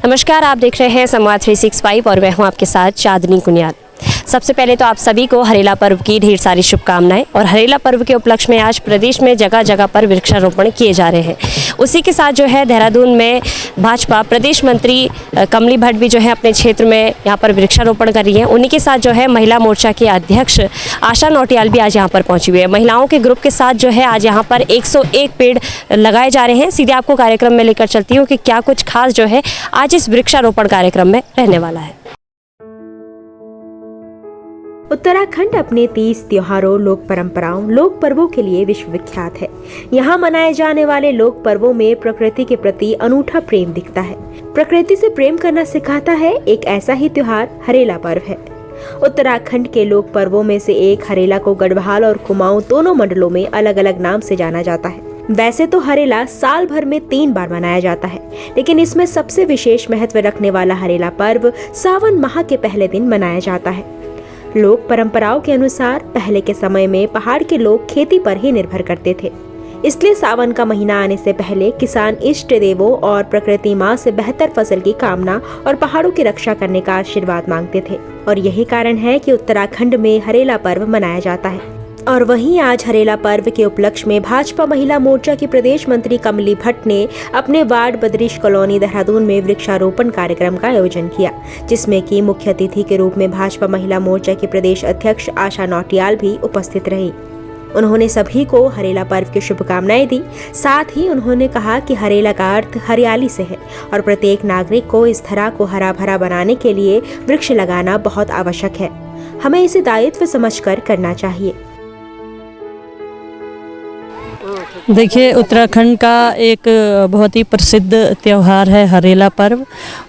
नमस्कार, आप देख रहे हैं संवाद 365 और मैं हूं आपके साथ चांदनी कुनियाल। सबसे पहले तो आप सभी को हरेला पर्व की ढेर सारी शुभकामनाएं। और हरेला पर्व के उपलक्ष्य में आज प्रदेश में जगह जगह पर वृक्षारोपण किए जा रहे हैं। उसी के साथ जो है देहरादून में भाजपा प्रदेश मंत्री कमली भट्ट भी जो है अपने क्षेत्र में यहाँ पर वृक्षारोपण कर रही हैं। उन्हीं के साथ जो है महिला मोर्चा के अध्यक्ष आशा नौटियाल भी आज यहाँ पर पहुँची हुई है। महिलाओं के ग्रुप के साथ जो है आज यहाँ पर 101 पेड़ लगाए जा रहे हैं। सीधे आपको कार्यक्रम में लेकर चलती हूँ कि क्या कुछ खास जो है आज इस वृक्षारोपण कार्यक्रम में रहने वाला है। उत्तराखंड अपने 30 त्योहारों, लोक परंपराओं, लोक पर्वों के लिए विश्वविख्यात है। यहाँ मनाए जाने वाले लोक पर्वों में प्रकृति के प्रति अनूठा प्रेम दिखता है। प्रकृति से प्रेम करना सिखाता है एक ऐसा ही त्योहार हरेला पर्व है। उत्तराखंड के लोक पर्वों में से एक हरेला को गढ़वाल और कुमाऊं दोनों मंडलों में अलग अलग नाम से जाना जाता है। वैसे तो हरेला साल भर में 3 बार मनाया जाता है, लेकिन इसमें सबसे विशेष महत्व रखने वाला हरेला पर्व सावन माह के पहले दिन मनाया जाता है। लोक परंपराओं के अनुसार पहले के समय में पहाड़ के लोग खेती पर ही निर्भर करते थे, इसलिए सावन का महीना आने से पहले किसान इष्ट देवों और प्रकृति माँ से बेहतर फसल की कामना और पहाड़ों की रक्षा करने का आशीर्वाद मांगते थे। और यही कारण है कि उत्तराखंड में हरेला पर्व मनाया जाता है। और वहीं आज हरेला पर्व के उपलक्ष्य में भाजपा महिला मोर्चा की प्रदेश मंत्री कमली भट्ट ने अपने वार्ड बद्रीश कॉलोनी देहरादून में वृक्षारोपण कार्यक्रम का आयोजन किया, जिसमें कि मुख्य अतिथि के रूप में भाजपा महिला मोर्चा की प्रदेश अध्यक्ष आशा नौटियाल भी उपस्थित रही। उन्होंने सभी को हरेला पर्व की शुभकामनाएं दी। साथ ही उन्होंने कहा कि हरेला का अर्थ हरियाली से है और प्रत्येक नागरिक को इस धरा को हरा भरा बनाने के लिए वृक्ष लगाना बहुत आवश्यक है। हमें इसे दायित्व समझकर करना चाहिए। देखिए, उत्तराखंड का एक बहुत ही प्रसिद्ध त्यौहार है हरेला पर्व।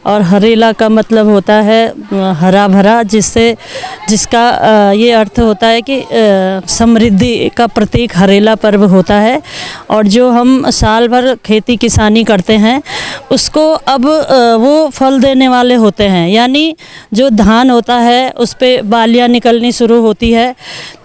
और हरेला का मतलब होता है हरा भरा, जिसका ये अर्थ होता है कि समृद्धि का प्रतीक हरेला पर्व होता है। और जो हम साल भर खेती किसानी करते हैं उसको अब वो फल देने वाले होते हैं, यानी जो धान होता है उस पर बालियाँ निकलनी शुरू होती है,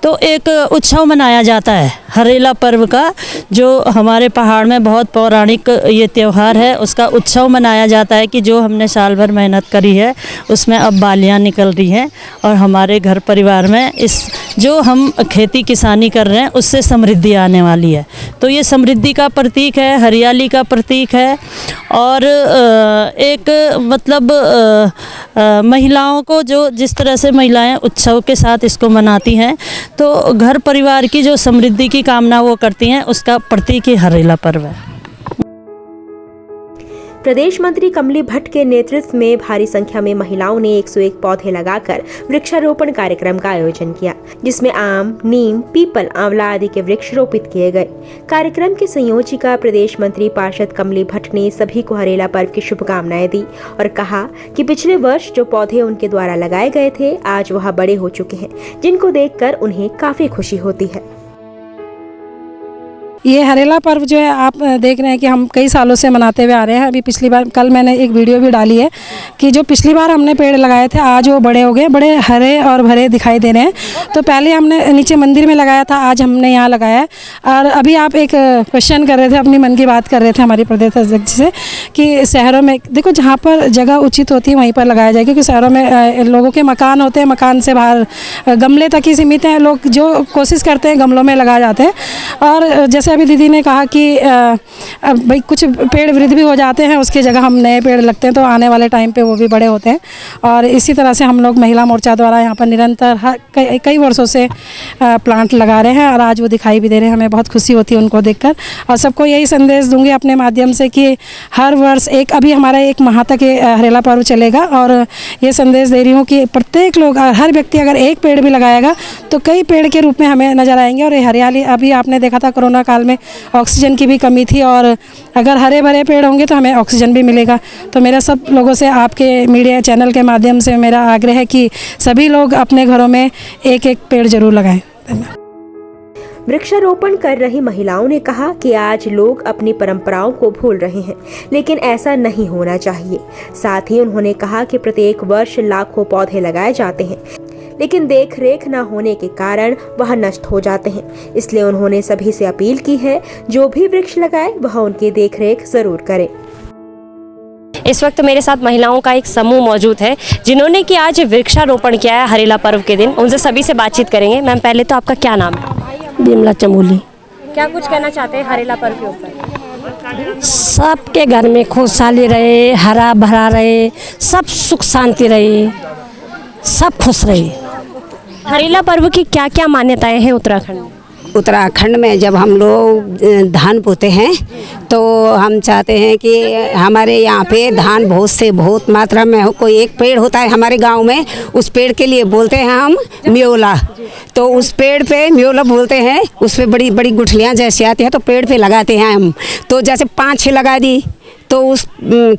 तो एक उत्सव मनाया जाता है हरेला पर्व का, जो हमारे पहाड़ में बहुत पौराणिक ये त्यौहार है। उसका उत्सव मनाया जाता है कि जो हमने साल भर मेहनत करी है उसमें अब बालियाँ निकल रही हैं और हमारे घर परिवार में इस जो हम खेती किसानी कर रहे हैं उससे समृद्धि आने वाली है। तो ये समृद्धि का प्रतीक है, हरियाली का प्रतीक है। और एक मतलब महिलाओं को जो जिस तरह से महिलाएं उत्सव के साथ इसको मनाती हैं, तो घर परिवार की जो समृद्धि की कामना वो करती हैं, उसका प्रतीक ही हरेला पर्व है। प्रदेश मंत्री कमली भट्ट के नेतृत्व में भारी संख्या में महिलाओं ने 101 पौधे लगाकर वृक्षारोपण कार्यक्रम का आयोजन किया, जिसमें आम, नीम, पीपल, आंवला आदि के वृक्ष रोपित किए गए। कार्यक्रम की संयोजिका प्रदेश मंत्री पार्षद कमली भट्ट ने सभी को हरेला पर्व की शुभकामनाएं दी और कहा कि पिछले वर्ष जो पौधे उनके द्वारा लगाए गए थे आज वह बड़े हो चुके हैं, जिनको देखकर उन्हें काफी खुशी होती है। ये हरेला पर्व जो है आप देख रहे हैं कि हम कई सालों से मनाते हुए आ रहे हैं। अभी पिछली बार कल मैंने एक वीडियो भी डाली है कि जो पिछली बार हमने पेड़ लगाए थे आज वो बड़े हो गए, बड़े हरे और भरे दिखाई दे रहे हैं। तो पहले हमने नीचे मंदिर में लगाया था, आज हमने यहाँ लगाया है। और अभी आप एक क्वेश्चन कर रहे थे, अपनी मन की बात कर रहे थे हमारी प्रदेश अध्यक्ष से कि शहरों में देखो जहाँ पर जगह उचित होती है वहीं पर लगाया जाए, क्योंकि शहरों में लोगों के मकान होते हैं, मकान से बाहर गमले तक ही सीमित हैं। लोग जो कोशिश करते हैं गमलों में लगा जाते हैं। और जैसे अभी दीदी ने कहा कि भाई कुछ पेड़ वृद्ध भी हो जाते हैं, उसकी जगह हम नए पेड़ लगते हैं तो आने वाले टाइम पे वो भी बड़े होते हैं। और इसी तरह से हम लोग महिला मोर्चा द्वारा यहाँ पर निरंतर कई वर्षों से प्लांट लगा रहे हैं और आज वो दिखाई भी दे रहे हैं। हमें बहुत खुशी होती है उनको देखकर। और सबको यही संदेश दूंगी अपने माध्यम से कि हर वर्ष अभी हमारा 1 माह तक हरेला पर्व चलेगा और ये संदेश दे रही हूँ कि प्रत्येक लोग, हर व्यक्ति अगर एक पेड़ भी लगाएगा तो कई पेड़ के रूप में हमें नजर आएंगे। और ये हरियाली, अभी आपने देखा था कोरोना काल में ऑक्सीजन की भी कमी थी, और अगर हरे भरे पेड़ होंगे तो हमें ऑक्सीजन भी मिलेगा। तो मेरा सब लोगों से, आपके मीडिया चैनल के माध्यम से मेरा आग्रह है कि सभी लोग अपने घरों में 1-1 पेड़ जरूर लगाएं। धन्यवाद। वृक्षारोपण कर रही महिलाओं ने कहा कि आज लोग अपनी परंपराओं को भूल रहे हैं, लेकिन ऐसा नहीं होना चाहिए। साथ ही उन्होंने कहा कि प्रत्येक वर्ष लाखों पौधे लगाए जाते हैं, लेकिन देख रेख न होने के कारण वह नष्ट हो जाते हैं। इसलिए उन्होंने सभी से अपील की है, जो भी वृक्ष लगाए वह उनकी देख रेख जरूर करे। इस वक्त मेरे साथ महिलाओं का एक समूह मौजूद है जिन्होंने कि आज वृक्षारोपण किया है हरेला पर्व के दिन। उनसे सभी से बातचीत करेंगे। मैम, पहले तो आपका क्या नाम है? बिमला चमोली। क्या कुछ कहना चाहते हैं हरेला पर्व के ऊपर? सबके घर में खुशहाली रहे, हरा भरा रहे, सब सुख शांति रहे, सब खुश रहे। हरेला पर्व की क्या क्या मान्यताएं हैं उत्तराखंड में? उत्तराखंड में जब हम लोग धान बोते हैं तो हम चाहते हैं कि हमारे यहाँ पे धान बहुत से बहुत मात्रा में हो। कोई एक पेड़ होता है हमारे गांव में, उस पेड़ के लिए बोलते हैं हम म्योला। तो उस पेड़ पे म्योला बोलते हैं, उस पे बड़ी बड़ी गुठलियाँ जैसी आती हैं तो पेड़ पे लगाते हैं हम। तो जैसे 5-6 लगा दी तो उस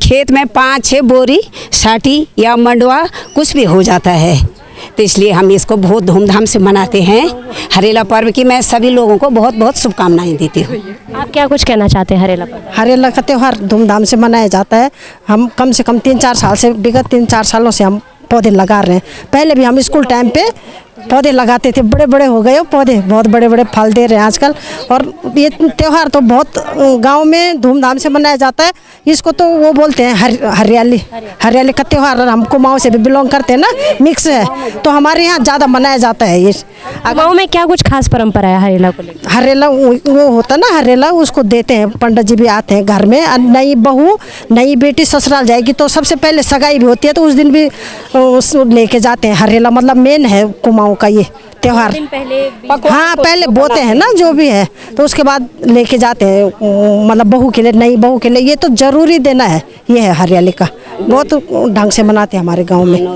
खेत में 5-6 बोरी साटी या मंडवा कुछ भी हो जाता है। तो इसलिए हम इसको बहुत धूमधाम से मनाते हैं हरेला पर्व की। मैं सभी लोगों को बहुत बहुत शुभकामनाएं देती हूँ। आप क्या कुछ कहना चाहते हैं हरेला पर्व? हरेला का त्यौहार धूमधाम से मनाया जाता है। हम कम से कम 3-4 साल से, विगत 3-4 सालों से हम पौधे लगा रहे हैं। पहले भी हम स्कूल टाइम पे पौधे लगाते थे, बड़े बड़े हो गए पौधे, बहुत बड़े बड़े फल दे रहे हैं आजकल। और ये त्यौहार तो बहुत गांव में धूमधाम से मनाया जाता है। इसको तो वो बोलते हैं हरियाली। हरियाली का त्यौहार, हम कुमाऊं से भी बिलोंग करते हैं ना, मिक्स है, तो हमारे यहाँ ज़्यादा मनाया जाता है। ये गाँव में क्या कुछ खास परंपरा है हरेला को लेकर? हरेला वो होता ना, हरेला उसको देते हैं, पंडित जी भी आते हैं घर में। नई बहू, नई बेटी ससुराल जाएगी तो सबसे पहले सगाई भी होती है, तो उस दिन भी लेके जाते हैं हरेला। मतलब मेन है कुमाऊं का ये त्यौहार। हाँ, पहले बोते हैं ना जो भी है, तो उसके बाद लेके जाते हैं, मतलब बहू के लिए, नई बहू के लिए ये तो जरूरी देना है। ये है हरियाली का, बहुत ढंग से मनाते हैं हमारे गांव में।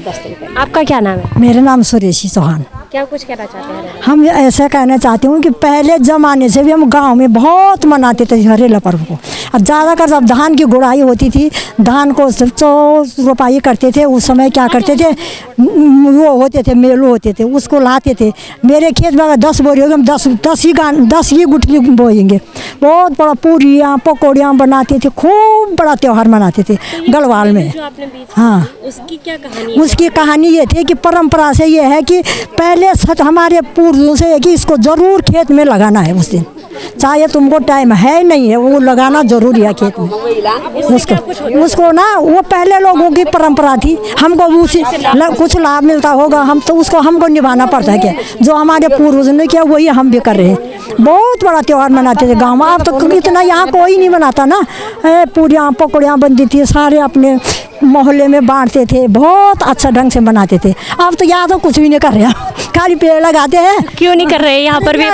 आपका क्या नाम है? मेरा नाम सुरेशी चौहान। क्या कुछ कहना चाहते हैं? हम ऐसा कहना चाहती हूँ कि पहले ज़माने से भी हम गांव में बहुत मनाते थे हरेला पर्व को। अब ज़्यादातर जब धान की गुड़ाई होती थी, धान को रोपाई करते थे, उस समय क्या करते थे, वो होते थे मेलू होते थे, उसको लाते थे। मेरे खेत में अगर 10 बोरी होगी, हम 10 ही गुठली बोएंगे। बहुत बड़ा पूरियाँ पकौड़ियाँ बनाते थे, खूब बड़ा त्यौहार मनाते थे गढ़वाल में। हाँ, उसकी क्या कहानी? उसकी कहानी ये थी कि परंपरा से ये है कि पहले सच हमारे पूर्वजों से है कि इसको ज़रूर खेत में लगाना है उस दिन, चाहे तुमको टाइम है नहीं है, वो लगाना जरूरी है खेत में। उसको ना, वो पहले लोगों की परंपरा थी, हमको उसी कुछ लाभ मिलता होगा, हम तो उसको हमको निभाना पड़ता है। क्या जो हमारे पूर्वजों ने किया वही हम भी कर रहे हैं। बहुत बड़ा त्यौहार मनाते थे गाँव में। अब तो इतना यहाँ कोई नहीं मनाता ना। पूरियाँ पकौड़ियाँ बनती थी, सारे अपने मोहल्ले में बांटते थे, बहुत अच्छा ढंग से मनाते थे। अब तो यहाँ तो कुछ भी नहीं कर रहे, खाली पेड़ लगाते हैं। क्यों नहीं कर रहे यहाँ पर भी?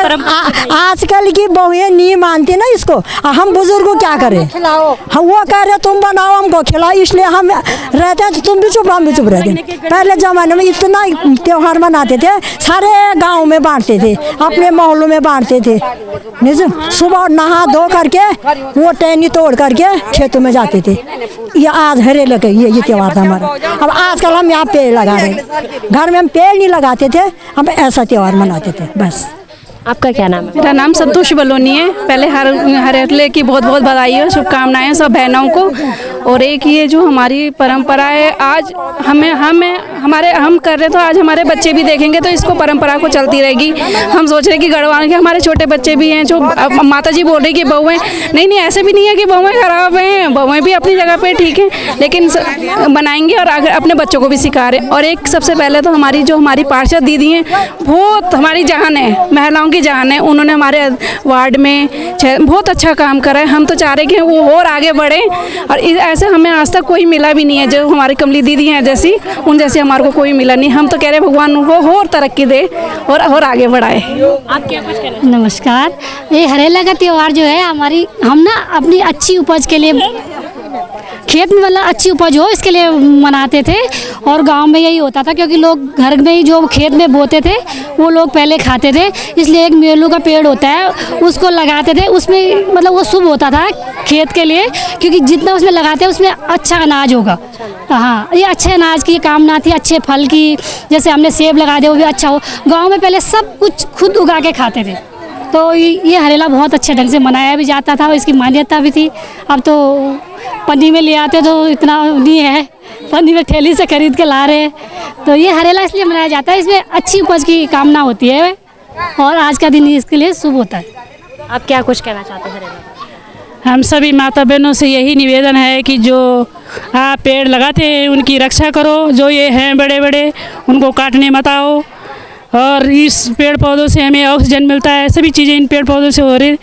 आजकल की बहुएं नहीं मानती ना इसको। हम बुजुर्ग को क्या करें? हम वो कह रहे तुम बनाओ हमको खिलाओ, इसलिए हम रहते हैं तो तुम भी चुप रहो, हम भी चुप रहते। पहले ज़माने में इतना त्यौहार मनाते थे, सारे गाँव में बांटते थे, अपने मोहल्लों में बांटते थे। सुबह नहा धो करके वो टहनी तोड़ करके खेतों में जाते थे। ये आज हरेले के ये त्यौहार था हमारा। अब आजकल हम यहाँ पेड़ लगा रहे हैं, घर में हम पेड़ नहीं लगाते थे, हम ऐसा त्यौहार मनाते थे बस। आपका क्या नाम है? मेरा नाम संतोष बलोनी है। पहले हरेले की बहुत बहुत बधाई और शुभकामनाएं सब बहनों को। और एक ये जो हमारी परंपरा है, आज हम कर रहे तो आज हमारे बच्चे भी देखेंगे तो इसको परंपरा को चलती रहेगी। हम सोच रहे कि गढ़वाल के हमारे छोटे बच्चे भी हैं जो माता जी बोल रही कि बहुएं, नहीं ऐसे भी नहीं है कि बहुएं खराब हैं, बहुएं भी अपनी जगह पे ठीक है, लेकिन बनाएंगे और आगे अपने बच्चों को भी सिखा रहे। और एक सबसे पहले तो हमारी पार्षद दीदी हैं, बहुत हमारी जान है, महिलाओं की जान है। उन्होंने हमारे वार्ड में बहुत अच्छा काम करा है। हम तो चाह रहे कि वो और आगे बढ़े, और ऐसे हमें आज तक कोई मिला भी नहीं है जो हमारी कमली दीदी हैं जैसी, उन जैसे हमारे को कोई मिला नहीं। हम तो कह रहे भगवान उनको और तरक्की दे और आगे बढ़ाए। आप क्या कुछ कहना? नमस्कार। ये हरेला का त्यौहार जो है हम ना अपनी अच्छी उपज के लिए, खेत में मतलब अच्छी उपज हो इसके लिए मनाते थे। और गांव में यही होता था क्योंकि लोग घर में ही जो खेत में बोते थे वो लोग पहले खाते थे, इसलिए एक मेलू का पेड़ होता है उसको लगाते थे। उसमें मतलब वो शुभ होता था खेत के लिए, क्योंकि जितना उसमें लगाते हैं उसमें अच्छा अनाज होगा। हाँ, ये अच्छे अनाज की कामना थी, अच्छे फल की। जैसे हमने सेब लगा दिया वो भी अच्छा हो। गाँव में पहले सब कुछ खुद उगा के खाते थे, तो ये हरेला बहुत अच्छे ढंग से मनाया भी जाता था और इसकी मान्यता भी थी। अब तो पन्नी में ले आते तो इतना नहीं है, पन्नी में थैली से खरीद के ला रहे हैं। तो ये हरेला इसलिए मनाया जाता है, इसमें अच्छी उपज की कामना होती है और आज का दिन इसके लिए शुभ होता है। आप क्या कुछ कहना चाहते हैं हरेला? हम सभी माता बहनों से यही निवेदन है कि जो आप पेड़ लगाते हैं उनकी रक्षा करो, जो ये हैं बड़े बड़े उनको काटने मत आओ। और इस पेड़ पौधों से हमें ऑक्सीजन मिलता है, सभी चीज़ें इन पेड़ पौधों से हो रही,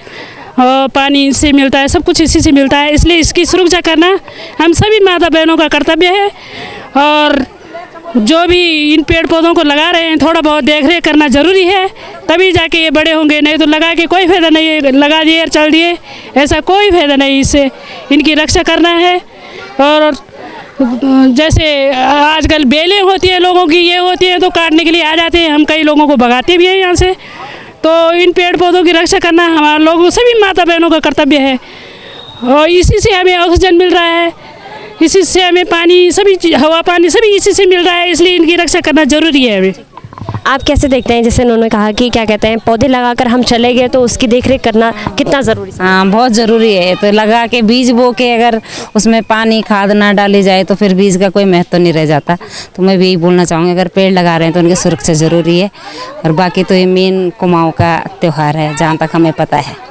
और पानी इनसे मिलता है, सब कुछ इसी से मिलता है, इसलिए इसकी सुरक्षा करना हम सभी माता बहनों का कर्तव्य है। और जो भी इन पेड़ पौधों को लगा रहे हैं थोड़ा बहुत देख रेख करना ज़रूरी है, तभी जाके ये बड़े होंगे, नहीं तो लगा के कोई फ़ायदा नहीं है, लगा दिए और चल दिए, ऐसा कोई फ़ायदा नहीं। इससे इनकी रक्षा करना है। और जैसे आजकल बेलें होती है लोगों की, ये होती है तो काटने के लिए आ जाते हैं, हम कई लोगों को भगाते भी हैं यहाँ से। तो इन पेड़ पौधों की रक्षा करना हमारा लोगों सभी माता बहनों का कर्तव्य है, और इसी से हमें ऑक्सीजन मिल रहा है, इसी से हमें पानी, सभी हवा पानी सभी इसी से मिल रहा है, इसलिए इनकी रक्षा करना ज़रूरी है हमें। आप कैसे देखते हैं, जैसे उन्होंने कहा कि क्या कहते हैं पौधे लगाकर हम चले गए तो उसकी देखरेख करना कितना ज़रूरी है? हाँ, बहुत ज़रूरी है। तो लगा के बीज बो के अगर उसमें पानी खाद ना डाली जाए तो फिर बीज का कोई महत्व नहीं रह जाता। तो मैं भी यही बोलना चाहूँगी, अगर पेड़ लगा रहे हैं तो उनकी सुरक्षा ज़रूरी है। और बाकी तो ये मेन कुमाऊँ का त्यौहार है जहाँ तक हमें पता है।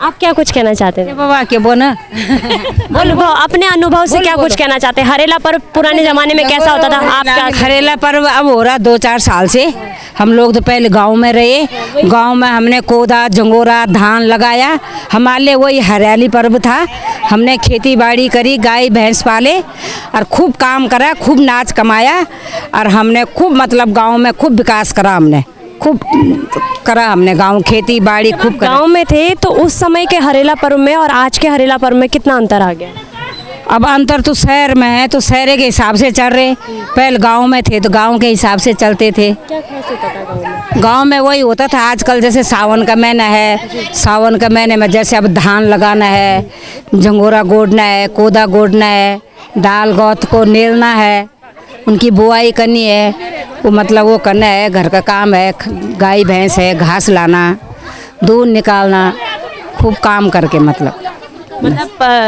आप क्या कुछ कहना चाहते हैं? बाबा के बोना अनुभव, अपने अनुभव से क्या कुछ कहना चाहते हैं? हरेला पर्व पुराने ज़माने में कैसा होता था? आप क्या? हरेला पर्व अब हो रहा 2-4 साल से। हम लोग तो पहले गांव में रहे, गांव में हमने कोदा झंगोरा धान लगाया, हमारे लिए वही हरियाली पर्व था। हमने खेती बाड़ी करी, गाय भैंस पाले और खूब काम करा, खूब नाच कमाया, और हमने खूब मतलब गांव में खूब विकास करा, हमने खूब करा, हमने गांव खेती बाड़ी खूब करा। गाँव में थे तो उस समय के हरेला पर्व में और आज के हरेला पर्व में कितना अंतर आ गया? अब अंतर तो शहर में है तो शहर के हिसाब से चल रहे, पहले गांव में थे तो गांव के हिसाब से चलते थे। क्या खास होता था गाँव में? गांव में वही होता था। आजकल जैसे सावन का महीना है, सावन के महीने में जैसे अब धान लगाना है, झंगोरा गोड़ना है, कोदा गोड़ना है, दाल गौत को नेलना है, उनकी बुआई करनी है, वो मतलब वो करना है, घर का काम है, गाय भैंस है, घास लाना, दूध निकालना, खूब काम करके मतलब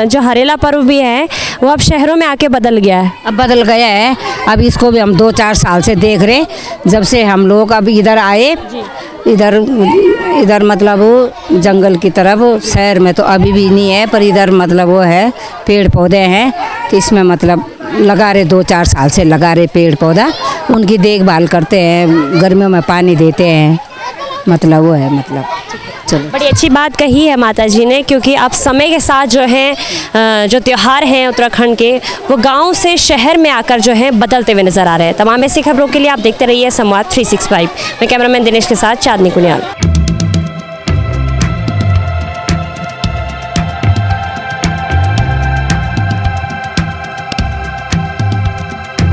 जो हरेला पर्व भी है वो अब शहरों में आके बदल गया है। अब बदल गया है। अब इसको भी हम 2-4 साल से देख रहे, जब से हम लोग अब इधर आए, इधर मतलब वो जंगल की तरफ, शहर में तो अभी भी नहीं है, पर इधर मतलब वो है पेड़ पौधे हैं, तो इसमें मतलब लगा रहे 2-4 साल से लगा रहे पेड़ पौधा, उनकी देखभाल करते हैं, गर्मियों में पानी देते हैं, मतलब वो है मतलब। चलो, बड़ी अच्छी बात कही है माता जी ने, क्योंकि अब समय के साथ जो है जो त्यौहार हैं उत्तराखंड के, वो गांव से शहर में आकर जो है बदलते हुए नजर आ रहे हैं। तमाम ऐसी खबरों के लिए आप देखते रहिए संवाद 365। मैं कैमरामैन दिनेश के साथ चांदनी कुनियाल।